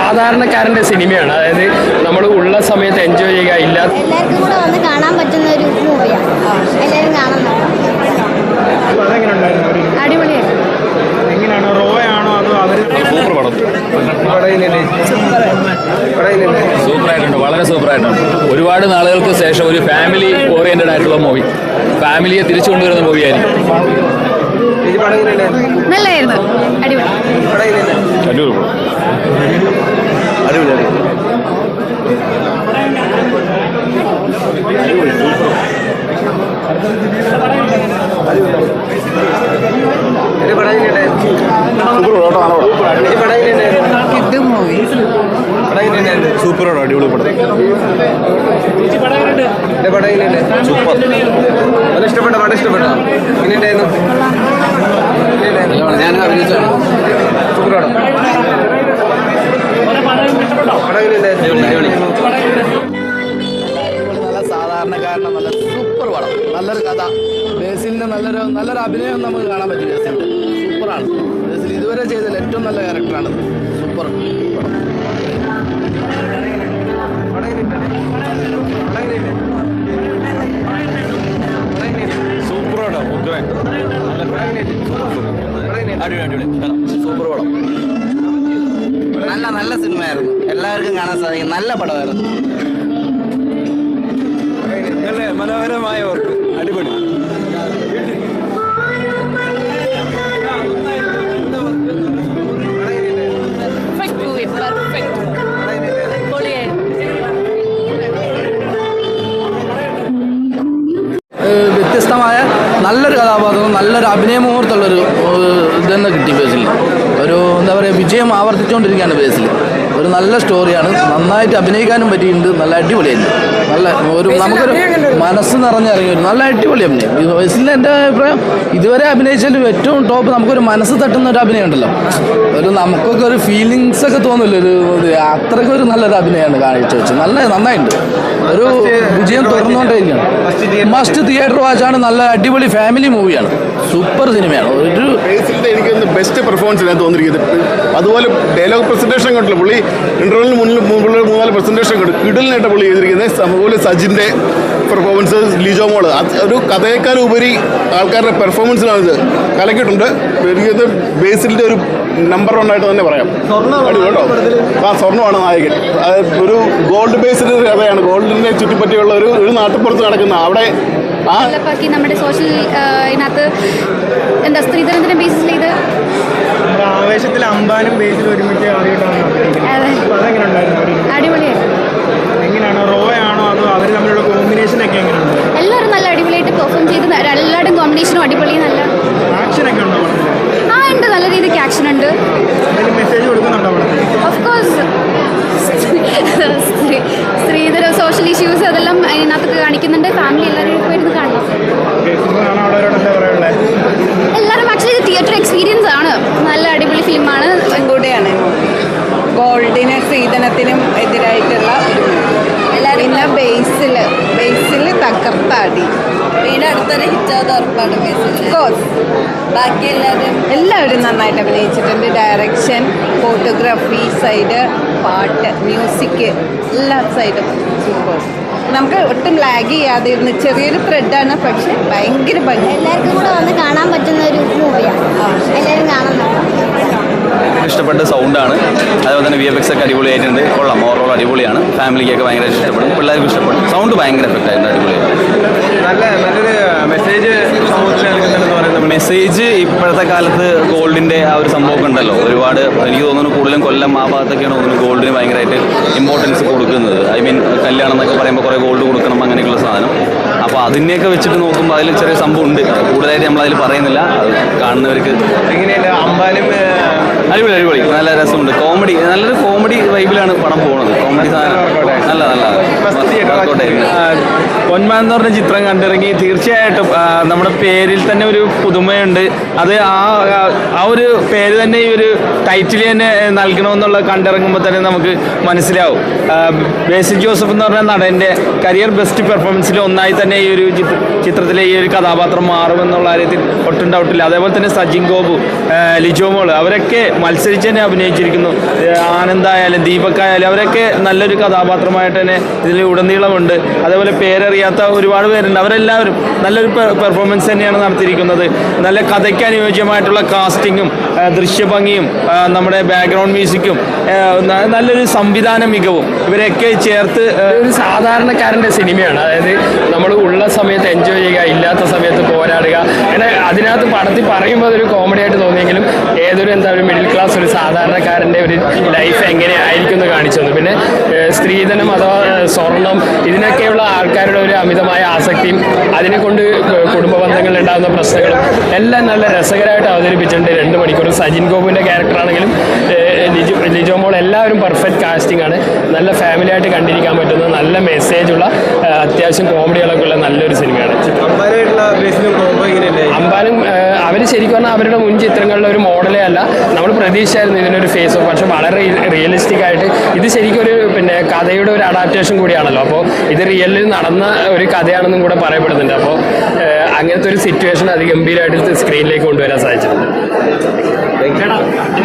സാധാരണക്കാരൻ്റെ സിനിമയാണ്. അതായത് നമ്മൾ ഉള്ള സമയത്ത് എൻജോയ് ചെയ്യുക ഇല്ല എല്ലാവർക്കും കൂടെ വന്ന് കാണാൻ പറ്റുന്ന ഒരു മൂവിയാണ്. എല്ലാവരും കാണുന്നുണ്ട്. അടിപൊളിയായിരുന്നു. എങ്ങനെയാണ്, റോ ആണോ അതോ അവർ? സൂപ്പർ പടം, സൂപ്പറായിട്ടുണ്ട്, വളരെ സൂപ്പറായിട്ടുണ്ട്. ഒരുപാട് നാളുകൾക്ക് ശേഷം ഒരു ഫാമിലി ഓറിയന്റഡ് ആയിട്ടുള്ള മൂവി, ഫാമിലിയെ തിരിച്ചു കൊണ്ടുവരുന്ന മൂവിയായിരിക്കും. നല്ലായിരുന്നു. അടിപൊളി. അടിപൊളി സൂപ്പർ അടിപൊളി പടം. സൂപ്പർ. ഇഷ്ടപ്പെട്ട പടം ഇഷ്ടപ്പെട്ടോ? എങ്ങനെയുണ്ടായിരുന്നു? ഞാൻ അഭിനയിച്ചാണ്. നല്ല സാധാരണക്കാരൻ്റെ നല്ല സൂപ്പർ പടം, നല്ലൊരു കഥ, ബേസിലിൻ്റെ നല്ലൊരു അഭിനയം നമുക്ക് കാണാൻ പറ്റും. ബേസിലിൻ്റെ സൂപ്പറാണ്. ബേസിൽ ഇതുവരെ ചെയ്തതിൽ ഏറ്റവും നല്ല ക്യാരക്ടറാണ്. സൂപ്പർ പടം. സൂപ്പർ പടം, സൂപ്പർ പടം. നല്ല സിനിമയായിരുന്നു, എല്ലാവർക്കും കാണാൻ സാധിക്കും. നല്ല പടമായിരുന്നു. മനോഹരമായ വർക്ക്, അടിപൊളി. വ്യത്യസ്തമായ നല്ലൊരു കഥാപാത്രം, നല്ലൊരു അഭിനയ മുഹൂർത്തമുള്ളൊരു ഇതെന്ന് കിട്ടി. ബേസിൽ ഒരു എന്താ പറയുക, വിജയം ആവർത്തിച്ചുകൊണ്ടിരിക്കുകയാണ്. ബേസിൽ ഒരു നല്ല സ്റ്റോറിയാണ്, നന്നായിട്ട് അഭിനയിക്കാനും പറ്റിയിട്ടുണ്ട്. നല്ല അടിപൊളിയായിരുന്നു. നല്ല ഒരു നമുക്കൊരു മനസ്സ് നിറഞ്ഞിറങ്ങി വരും. നല്ല അടിപൊളി അഭിനയം. ബേസിലിൻ്റെ എൻ്റെ അഭിപ്രായം ഇതുവരെ അഭിനയിച്ചാലും ഏറ്റവും ടോപ്പ്. നമുക്കൊരു മനസ്സ് തട്ടുന്ന ഒരു അഭിനയം ഉണ്ടല്ലോ, ഒരു നമുക്കൊക്കെ ഒരു ഫീലിങ്സ് ഒക്കെ തോന്നില്ല. അത്രയ്ക്ക് ഒരു നല്ലൊരു അഭിനയമാണ് കാണിച്ചു വെച്ചത്. നന്നായിട്ടുണ്ട്. ഒരു വിജയം തുറന്നുകൊണ്ടേയിരിക്കുകയാണ്. Must theatre വാച്ചാണ്. നല്ല അടിപൊളി ഫാമിലി മൂവിയാണ്. സൂപ്പർ സിനിമയാണ്. ഒരു ബേസിലിൻ്റെ എനിക്കൊന്ന് ബെസ്റ്റ് പെർഫോമൻസ് ഞാൻ തോന്നിയിരിക്കുന്നത്. അതുപോലെ ഡയലോഗ് പ്രസൻറ്റേഷൻ കണ്ടില്ല, പുള്ളി ഇൻ്റർവെല്ലിന് മുന്നിൽ 3-4 പ്രസൻറ്റേഷൻ കണ്ടു. കിടലിനായിട്ട് പുള്ളി ചെയ്തിരിക്കുന്നത്. അതുപോലെ സജിൻ്റെ പെർഫോമൻസ്, ലിജോ മോള്, ഒരു കഥയേക്കാൾ ഉപരി ആൾക്കാരുടെ പെർഫോമൻസിനാണ് ഇത് കലക്കിയിട്ടുണ്ട്. എനിക്കത് ബേസിലിൻ്റെ ഒരു നമ്പർ 1 ആയിട്ട് തന്നെ പറയാം. കേട്ടോ, സ്വർണ്ണമാണ് നായകൻ. ഒരു ഗോൾഡ് ബേസ്ഡ് കഥയാണ്. ഗോൾഡിനെ ചുറ്റിപ്പറ്റിയുള്ള ഒരു നാട്ടുപുറത്ത് നടക്കുന്ന അവിടെ നമ്മുടെ സോഷ്യൽ ഇതിനകത്ത് എന്താ സ്ത്രീധനത്തിന്റെ ബേസിൽ ഇത് ആവേശത്തിൽ അമ്പാനും ബേസിൽ ഒരുമിച്ച് അടിപൊളിയായിരുന്നു. എങ്ങനെയാണ്, റോ ആണോ അതോ അവർ തമ്മിലുള്ള കോമ്പിനേഷൻ ഒക്കെ എങ്ങനെയുണ്ട്? എല്ലാവരും നല്ല അടിപൊളിയായിട്ട് പെർഫോം ചെയ്ത് എല്ലാവരുടെയും കോമ്പിനേഷനും അടിപൊളി. നല്ല ആക്ഷൻ ഒക്കെ ഉണ്ടോ? ഉണ്ട്, നല്ല രീതിക്ക് ആക്ഷൻ ഉണ്ട്. മെസ്സേജ് കൊടുക്കുന്നുണ്ടോ? ഓഫ്കോഴ്സ് സ്ത്രീധര സോഷ്യൽ ഇഷ്യൂസ് അതെല്ലാം അതിനകത്ത് കാണിക്കുന്നുണ്ട്. ഫാമിലി എല്ലാവരും പോയിരുന്നു കാണണം. എല്ലാവരും ആക്ച്വലി ഇത് തിയേറ്റർ എക്സ്പീരിയൻസ് ആണ്. നല്ല അടിപൊളി ഫിലിമാണ്. കൂടെയാണ് ഗോൾഡിന് സ്ത്രീധനത്തിനും എതിരായിട്ടുള്ള ഒരു പിന്നെ ബേസിൽ തകർത്താടി. വീട് അടുത്തൊരു ഹിറ്റാതെ ഉറപ്പാണ്. കോഴ്സ് ബാക്കി എല്ലാവരും നന്നായിട്ട് അഭിനയിച്ചിട്ടുണ്ട്. ഡയറക്ഷൻ, ഫോട്ടോഗ്രാഫി സൈഡ്, പാട്ട്, മ്യൂസിക്, എല്ലാ സൈഡും സൂപ്പർ. നമുക്ക് ഒട്ടും ലാഗ് ചെയ്യാതെ ഇരുന്ന് ചെറിയൊരു ത്രെഡാണ്, പക്ഷെ ഭയങ്കര ഭംഗി. എല്ലാവർക്കും കൂടെ വന്ന് കാണാൻ പറ്റുന്ന ഒരു മൂവിയാണ്. എല്ലാവരും കാണുന്നുണ്ട്. ഇഷ്ടപ്പെട്ട സൗണ്ടാണ്. അതുപോലെ തന്നെ VFX ഒക്കെ അടിപൊളിയായിട്ടുണ്ട്. കൊള്ളാം, ഓവറോൾ അടിപൊളിയാണ്. ഫാമിലിക്കൊക്കെ ഭയങ്കര ഇഷ്ടപ്പെടും, പിള്ളേർക്കും ഇഷ്ടപ്പെടും. സൗണ്ട് ഭയങ്കര എഫക്റ്റായിരുന്നു, അടിപൊളിയായിരുന്നു. നല്ലൊരു മെസ്സേജ് ഇപ്പോഴത്തെ കാലത്ത് ഗോൾഡിൻ്റെ ആ ഒരു സംഭവമൊക്കെ ഉണ്ടല്ലോ. ഒരുപാട് എനിക്ക് തോന്നുന്നു കൂടുതലും കൊല്ലം ആ ഭാഗത്തൊക്കെയാണ് തോന്നുന്നു ഗോൾഡിന് ഭയങ്കരമായിട്ട് ഇമ്പോർട്ടൻസ് കൊടുക്കുന്നത്. ഐ മീൻ കല്യാണം എന്നൊക്കെ പറയുമ്പോൾ കുറേ ഗോൾഡ് കൊടുക്കണം അങ്ങനെയൊക്കെയുള്ള സാധനം. അപ്പോൾ അതിനെയൊക്കെ വെച്ചിട്ട് നോക്കുമ്പോൾ അതിൽ ചെറിയ സംഭവം ഉണ്ട്. കൂടുതലായിട്ട് നമ്മളതിൽ പറയുന്നില്ല, അത് കാണുന്നവർക്ക്. എങ്ങനെയുണ്ട് അമ്പാനും? അടിപൊളി, നല്ല രസമുണ്ട്. കോമഡി, നല്ലൊരു കോമഡി വൈബിലാണ് പടം പോകുന്നത്. കോമഡി സാധനം നല്ല പൊന്മാൻ എന്ന് പറഞ്ഞ ചിത്രം കണ്ടിറങ്ങി തീർച്ചയായിട്ടും നമ്മുടെ പേരിൽ തന്നെ ഒരു പുതുമയുണ്ട്. അത് ആ ഒരു പേര് തന്നെ ഈ ഒരു ടൈറ്റിൽ തന്നെ നൽകണമെന്നുള്ള കണ്ടിറങ്ങുമ്പോൾ തന്നെ നമുക്ക് മനസ്സിലാവും. ബേസിൽ ജോസഫ് എന്ന് പറഞ്ഞ നടൻ്റെ കരിയർ ബെസ്റ്റ് പെർഫോമൻസിൽ ഒന്നായി തന്നെ ഈ ഒരു ചിത്രത്തിലെ ഈ ഒരു കഥാപാത്രം മാറുമെന്നുള്ള കാര്യത്തിൽ ഒട്ടും ഡൗട്ടില്ല. അതേപോലെ തന്നെ സജിൻ ഗോപു, ലിജോ മോൾ അവരൊക്കെ മത്സരിച്ച് തന്നെ അഭിനയിച്ചിരിക്കുന്നു. ആനന്ദായാലും ദീപക്കായാലും അവരൊക്കെ നല്ലൊരു കഥാപാത്രമായിട്ട് തന്നെ ഇതിൽ ഉടനീളമുണ്ട്. അതേപോലെ പേരറിയാത്ത ഒരുപാട് പേരുണ്ട്. അവരെല്ലാവരും നല്ലൊരു പെർഫോമൻസ് തന്നെയാണ് നടത്തിയിരിക്കുന്നത്. നല്ല കഥയ്ക്ക് അനുയോജ്യമായിട്ടുള്ള കാസ്റ്റിങ്ങും ദൃശ്യഭംഗിയും നമ്മുടെ ബാക്ക്ഗ്രൗണ്ട് മ്യൂസിക്കും നല്ലൊരു സംവിധാന മികവും ഇവരെയൊക്കെ ചേർത്ത് ഒരു സാധാരണക്കാരൻ്റെ സിനിമയാണ്. അതായത് നമ്മൾ ഉള്ള സമയത്ത് എൻജോയ് ചെയ്യുക, ഇല്ലാത്ത സമയത്ത് പോരാടുക. അങ്ങനെ അതിനകത്ത് പടത്തിൽ പറയുമ്പോൾ അതൊരു കോമഡി ആയിട്ട് തോന്നിയെങ്കിലും ഏതൊരു ഒരു മിഡിൽ ക്ലാസ് ഒരു സാധാരണക്കാരൻ്റെ ഒരു ലൈഫ് എങ്ങനെ ആയിരിക്കും എന്ന് കാണിച്ചു തന്നു. പിന്നെ സ്ത്രീധനം അഥവാ സ്വർണം ഇതിനൊക്കെയുള്ള ആൾക്കാരുടെ ഒരു അമിതമായ ആസക്തിയും അതിനെ കൊണ്ട് കുടുംബ ബന്ധങ്ങളിൽ ഉണ്ടാകുന്ന പ്രശ്നങ്ങളും എല്ലാം നല്ല രസകരമായിട്ട് അവതരിപ്പിച്ചിട്ടുണ്ട്. 2 മണിക്കൂർ സജിൻ ഗോപുവിൻ്റെ ക്യാരക്ടറാണെങ്കിലും ലിജോ മോൾ എല്ലാവരും പെർഫെക്റ്റ് കാസ്റ്റിംഗ് ആണ്. നല്ല ഫാമിലി ആയിട്ട് കണ്ടിരിക്കാൻ പറ്റുന്ന നല്ല മെസ്സേജുള്ള അത്യാവശ്യം കോമഡികളൊക്കെ ഉള്ള നല്ലൊരു സിനിമയാണ്. അമ്പാനും അവർ ശരിക്കും പറഞ്ഞാൽ അവരുടെ മുൻ ചിത്രങ്ങളിലെ ഒരു മോഡലേ അല്ല. നമ്മൾ പ്രതീക്ഷിച്ചായിരുന്നു ഇതിനൊരു ഫേസ് ഓഫ്, പക്ഷെ വളരെ റിയലിസ്റ്റിക് ആയിട്ട് ഇത് ശരിക്കും ഒരു കഥയുടെ ഒരു അഡാപ്റ്റേഷൻ കൂടിയാണല്ലോ. അപ്പോൾ ഇത് റിയലിൽ നടന്ന ഒരു കഥയാണെന്നും കൂടെ പറയപ്പെടുന്നുണ്ട്. അപ്പോൾ അങ്ങനത്തെ ഒരു സിറ്റുവേഷൻ അതിഗംഭീരമായിട്ട് സ്ക്രീനിലേക്ക് കൊണ്ടുവരാൻ സാധിച്ചിട്ടുണ്ട്.